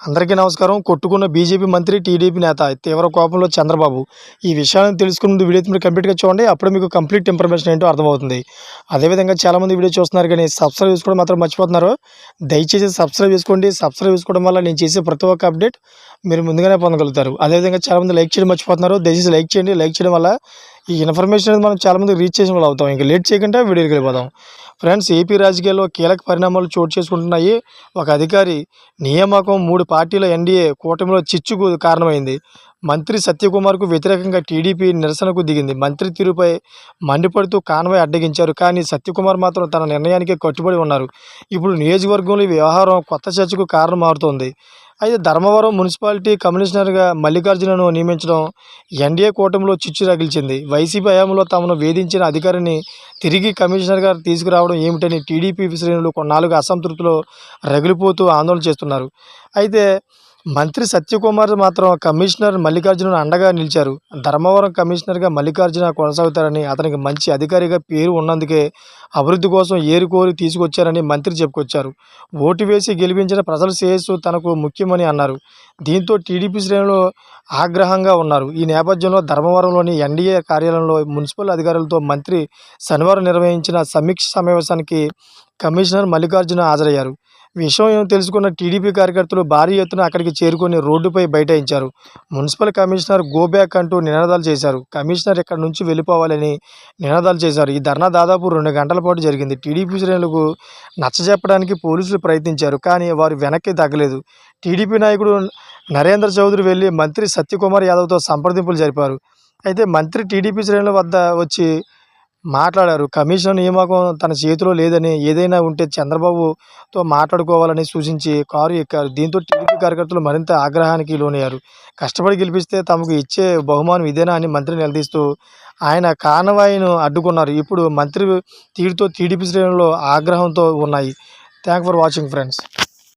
అందరికీ నమస్కారం. కొట్టుకున్న బీజేపీ మంత్రి, టీడీపీ నేత తీవ్ర కోపంలో చంద్రబాబు. ఈ విషయాలను తెలుసుకునే ముందు వీడియో మీరు కంప్లీట్‌గా చూడండి. అప్పుడే మీకు కంప్లీట్ ఇన్ఫర్మేషన్ ఏంటో అర్థమవుతుంది. అదేవిధంగా చాలామంది వీడియో చూస్తున్నారు కానీ సబ్స్క్రైబ్ చేసుకోవడం మాత్రం మర్చిపోతున్నారు. దయచేసి సబ్స్క్రైబ్ చేసుకోండి. సబ్స్క్రైబ్ చేసుకోవడం వల్ల నేను చేసే ప్రతి ఒక్క అప్డేట్ మీరు ముందుగానే పొందగలుగుతారు. అదేవిధంగా చాలామంది లైక్ చేయడం మర్చిపోతున్నారు. దయచేసి లైక్ చేయండి. లైక్ చేయడం వల్ల ఈ ఇన్ఫర్మేషన్ అనేది మనం చాలామందికి రీచ్ చేసిన వాళ్ళు అవుతాం. ఇంకా లేట్ చేయకుండా వీడియోకి వెళ్ళిపోదాం. ఫ్రెండ్స్, ఏపీ రాజకీయాల్లో కీలక పరిణామాలు చోటు చేసుకుంటున్నాయి. ఒక అధికారి నియామకం 3 పార్టీల ఎన్డీఏ కూటమిలో చిచ్చుకు కారణమైంది. మంత్రి సత్యకుమార్కు వ్యతిరేకంగా టీడీపీ నిరసనకు దిగింది. మంత్రి తీరుపై మండిపడుతూ కాన్వాయ్ అడ్డగించారు. కానీ సత్యకుమార్ మాత్రం తన నిర్ణయానికి కట్టుబడి ఉన్నారు. ఇప్పుడు నియోజకవర్గంలో ఈ వ్యవహారం కొత్త చర్చకు కారణం మారుతోంది. అయితే ధర్మవరం మున్సిపాలిటీ కమిషనర్గా మల్లికార్జునను నియమించడం ఎన్డీఏ కూటమిలో చిచ్చు రగిల్చింది. వైసీపీ హయాంలో తమను వేధించిన అధికారిని తిరిగి కమిషనర్గా తీసుకురావడం ఏమిటని టీడీపీ శ్రేణులు కొన్నాళ్ళుగా అసంతృప్తిలో రగిలిపోతూ ఆందోళన చేస్తున్నారు. అయితే మంత్రి సత్యకుమార్ మాత్రం కమిషనర్ మల్లికార్జున అండగా నిలిచారు. ధర్మవరం కమిషనర్గా మల్లికార్జున కొనసాగుతారని, అతనికి మంచి అధికారిగా పేరు ఉన్నందుకే అభివృద్ధి కోసం ఏరుకోరి తీసుకొచ్చారని మంత్రి చెప్పుకొచ్చారు. ఓటు వేసి గెలిపించిన ప్రజల శ్రేయస్సు తనకు ముఖ్యమని అన్నారు. దీంతో టీడీపీ శ్రేణులు ఆగ్రహంగా ఉన్నారు. ఈ నేపథ్యంలో ధర్మవరంలోని ఎన్డీఏ కార్యాలయంలో మున్సిపల్ అధికారులతో మంత్రి శనివారం నిర్వహించిన సమీక్ష సమావేశానికి కమిషనర్ మల్లికార్జున హాజరయ్యారు. విషయం తెలుసుకున్న టీడీపీ కార్యకర్తలు భారీ ఎత్తున అక్కడికి చేరుకొని రోడ్డుపై బైఠాయించారు. మున్సిపల్ కమిషనర్ గో బ్యాక్ అంటూ నినాదాలు చేశారు. కమిషనర్ ఇక్కడి నుంచి వెళ్ళిపోవాలని నినాదాలు చేశారు. ఈ ధర్నా దాదాపు 2 గంటల పాటు జరిగింది. టీడీపీ శ్రేణులకు నచ్చజెప్పడానికి పోలీసులు ప్రయత్నించారు. కానీ వారు వెనక్కి తగ్గలేదు. టీడీపీ నాయకుడు నరేంద్ర చౌదరి వెళ్లి మంత్రి సత్యకుమార్ యాదవ్తో సంప్రదింపులు జరిపారు. అయితే మంత్రి టీడీపీ శ్రేణుల వద్ద వచ్చి మాట్లాడారు. కమిషన్ నియామకం తన చేతిలో లేదని, ఏదైనా ఉంటే చంద్రబాబుతో మాట్లాడుకోవాలని సూచించి కారు ఎక్కారు. దీంతో టీడీపీ కార్యకర్తలు మరింత ఆగ్రహానికి లోనయ్యారు. కష్టపడి గెలిపిస్తే తమకు ఇచ్చే బహుమానం ఇదేనా అని మంత్రి నిలదీస్తూ ఆయన కాన్వాయ్ను అడ్డుకున్నారు. ఇప్పుడు మంత్రి తీరుతో టీడీపీ శ్రేణులు ఆగ్రహంతో ఉన్నాయి. Thank for watching friends.